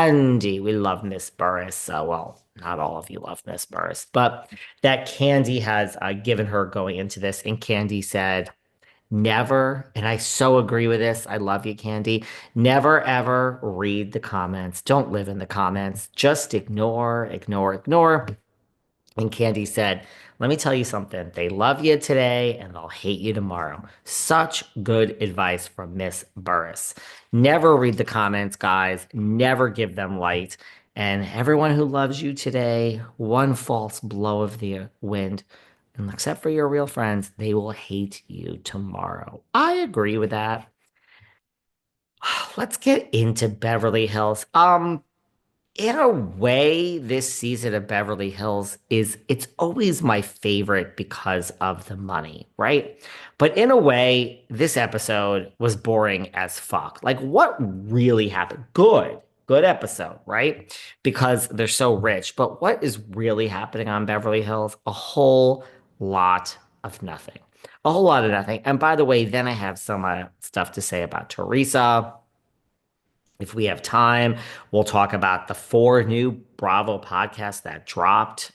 Candy. We love Miss Burris. Well, not all of you love Miss Burris, but that Candy has given her going into this. And Candy said, never, and I so agree with this. I love you, Candy. Never ever read the comments. Don't live in the comments. Just ignore, ignore, ignore. And Candy said, let me tell you something. They love you today and they'll hate you tomorrow. Such good advice from Miss Burris. Never read the comments, guys. Never give them light. And everyone who loves you today, one false blow of the wind, and except for your real friends, they will hate you tomorrow. I agree with that. Let's get into Beverly Hills. In a way, this season of Beverly Hills it's always my favorite because of the money, right? But in a way, this episode was boring as fuck. Like what really happened? Good episode, right? Because they're so rich. But what is really happening on Beverly Hills? A whole lot of nothing. A whole lot of nothing. And by the way, then I have some stuff to say about Teresa. If we have time, we'll talk about the four new Bravo podcasts that dropped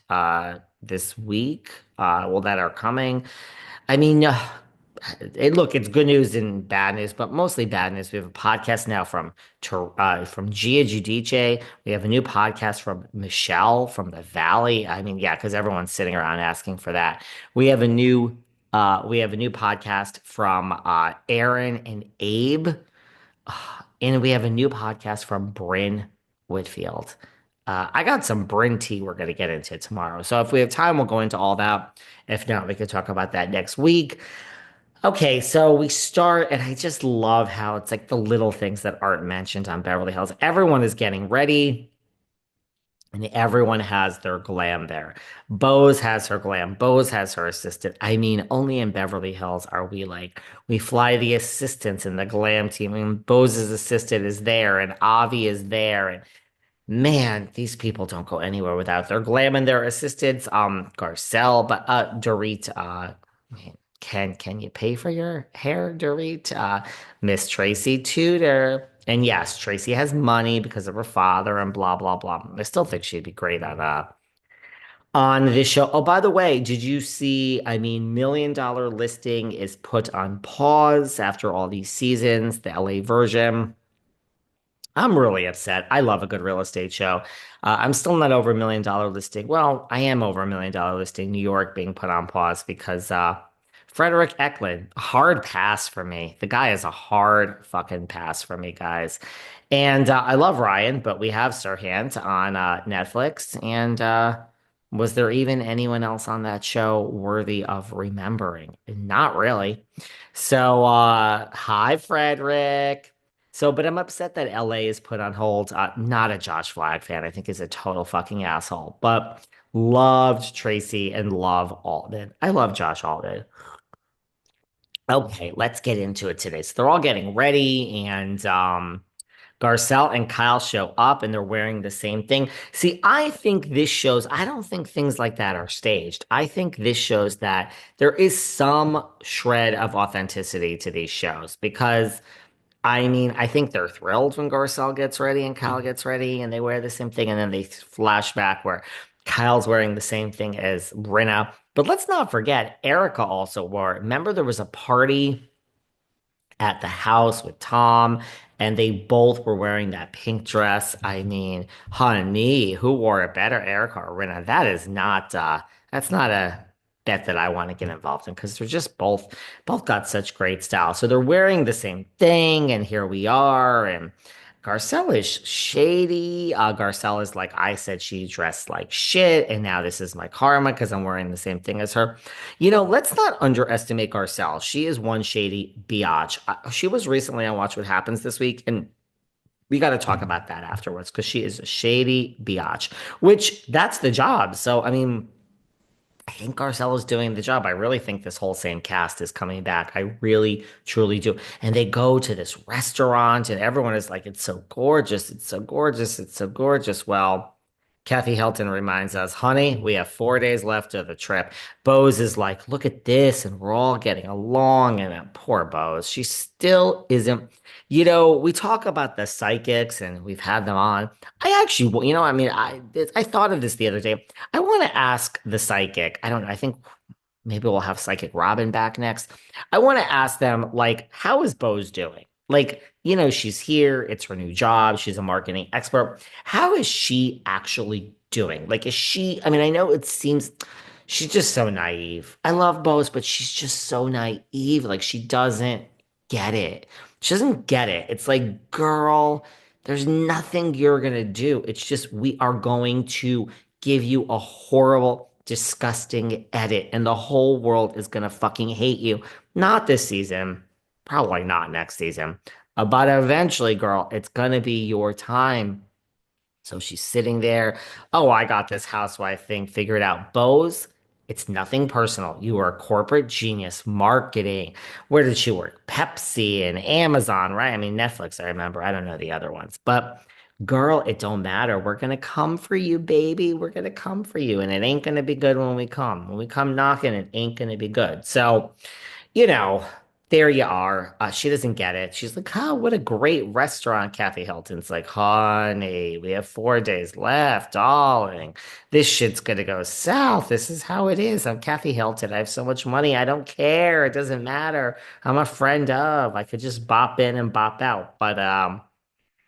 this week, well, that are coming. I mean, look, it's good news and bad news, but mostly bad news. We have a podcast now from Gia Giudice. We have a new podcast from Michelle from the Valley. I mean, yeah, because everyone's sitting around asking for that. We have a new podcast from Aaron and Abe. And we have a new podcast from Bryn Whitfield. I got some Bryn tea we're going to get into tomorrow. So if we have time, we'll go into all that. If not, we could talk about that next week. Okay, so we start, and I just love how it's like the little things that aren't mentioned on Beverly Hills. Everyone is getting ready. And everyone has their glam there. Bose has her glam. Bose has her assistant. I mean, only in Beverly Hills are we like, we fly the assistants in the glam team. I mean, Bose's assistant is there and Avi is there. And man, these people don't go anywhere without their glam and their assistants. Garcelle, but Dorit, man, can you pay for your hair, Dorit? Miss Tracy Tudor. And yes, Tracy has money because of her father and blah blah blah. I still think she'd be great on this show. Oh, by the way, did you see? I mean, Million Dollar Listing is put on pause after all these seasons, the LA version. I'm really upset. I love a good real estate show. I'm still not over Million Dollar Listing. Well, I am over Million Dollar Listing, New York being put on pause because Frederick Eklund, a hard pass for me. The guy is a hard fucking pass for me, guys. And I love Ryan, but we have Sirhan on Netflix. And was there even anyone else on that show worthy of remembering? Not really. So, hi, Frederick. So, but I'm upset that LA is put on hold. Not a Josh Flagg fan. I think he's a total fucking asshole. But loved Tracy and love Alden. I love Josh Alden. Okay, let's get into it today. So they're all getting ready, and Garcelle and Kyle show up, and they're wearing the same thing. See, I think this shows. I don't think things like that are staged. I think this shows that there is some shred of authenticity to these shows because. I mean, I think they're thrilled when Garcelle gets ready and Kyle gets ready and they wear the same thing. And then they flash back where Kyle's wearing the same thing as Brenna. But let's not forget, Erica also wore it. Remember, there was a party at the house with Tom, and they both were wearing that pink dress. I mean, honey, who wore it better, Erica or Rinna? That's not a bet that I want to get involved in because they're just both got such great style. So they're wearing the same thing, and here we are, and Garcelle is shady. Garcelle is like, I said she dressed like shit, and now this is my karma because I'm wearing the same thing as her. You know, let's not underestimate Garcelle. She is one shady biatch. She was recently on Watch What Happens this week, and we got to talk about that afterwards because she is a shady biatch, which that's the job. So, I mean, I think Garcelle is doing the job. I really think this whole same cast is coming back. I really, truly do. And they go to this restaurant, and everyone is like, it's so gorgeous. It's so gorgeous. It's so gorgeous. Well, Kathy Hilton reminds us, honey, we have 4 days left of the trip. Bose is like, look at this, and we're all getting along. And poor Bose, she still isn't. We talk about the psychics, and we've had them on. I actually, I mean, I thought of this the other day. I want to ask the psychic. I don't know. I think maybe we'll have Psychic Robin back next. I want to ask them, like, how is Bose doing? Like, she's here, it's her new job, she's a marketing expert. How is she actually doing? Like, I mean, I know it seems she's just so naive. I love Bose, but she's just so naive. Like, she doesn't get it. She doesn't get it. It's like, girl, there's nothing you're gonna do. It's just we are going to give you a horrible, disgusting edit, and the whole world is gonna fucking hate you. Not this season, probably not next season, but eventually, girl, it's gonna be your time. So she's sitting there. Oh, I got this housewife thing figured out. Bose, it's nothing personal. You are a corporate genius, marketing. Where did she work? Pepsi and Amazon, right? I mean, Netflix, I remember. I don't know the other ones. But girl, it don't matter. We're gonna come for you, baby. We're gonna come for you. And it ain't gonna be good when we come. When we come knocking, it ain't gonna be good. So you know, there you are. She doesn't get it. She's like, oh, what a great restaurant, Kathy Hilton's like, honey, we have 4 days left, darling. This shit's gonna go south. This is how it is. I'm Kathy Hilton. I have so much money. I don't care. It doesn't matter. I'm a friend of. I could just bop in and bop out. But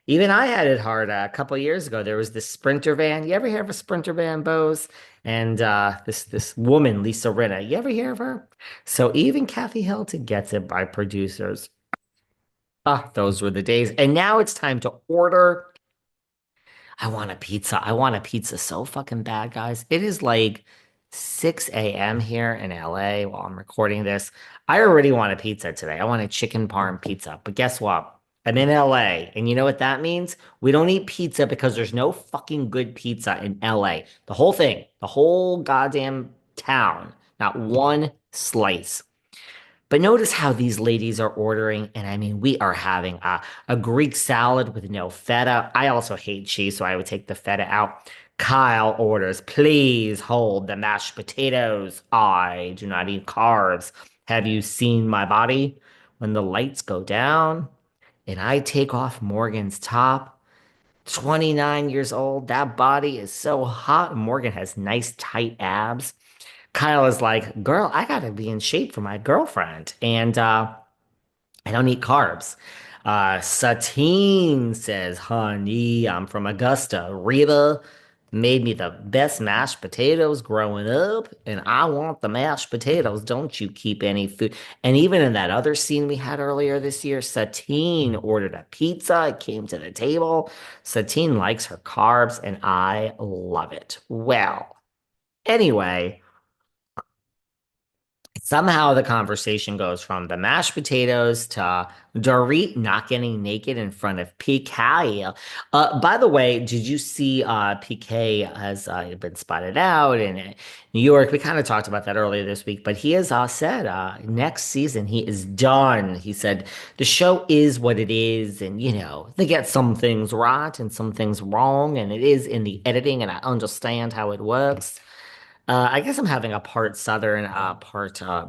even I had it hard a couple years ago. There was this Sprinter van. You ever hear of a Sprinter van, Bose? And this woman, Lisa Rinna. You ever hear of her? So even Kathy Hilton gets it by producers. Ah, those were the days. And now it's time to order. I want a pizza. I want a pizza so fucking bad, guys. It is like 6 a.m. here in LA while I'm recording this. I already want a pizza today. I want a chicken parm pizza. But guess what? I'm in LA. And you know what that means? We don't eat pizza because there's no fucking good pizza in LA. The whole thing, the whole goddamn town, not one slice. But notice how these ladies are ordering. And I mean, we are having a Greek salad with no feta. I also hate cheese, so I would take the feta out. Kyle orders, please hold the mashed potatoes. I do not eat carbs. Have you seen my body? When the lights go down and I take off Morgan's top, 29 years old, that body is so hot. Morgan has nice, tight abs. Kyle is like, girl, I gotta be in shape for my girlfriend. And I don't eat carbs. Satine says, honey, I'm from Augusta. Rita made me the best mashed potatoes growing up, and I want the mashed potatoes. Don't you keep any food. And even in that other scene we had earlier this year, Satine ordered a pizza. It came to the table. Satine likes her carbs, and I love it. Well, anyway. Somehow the conversation goes from the mashed potatoes to Dorit not getting naked in front of PK. By the way, did you see PK has been spotted out in New York? We kind of talked about that earlier this week, but he has said next season he is done. He said the show is what it is, and they get some things right and some things wrong, and it is in the editing, and I understand how it works. I guess I'm having a part Southern, part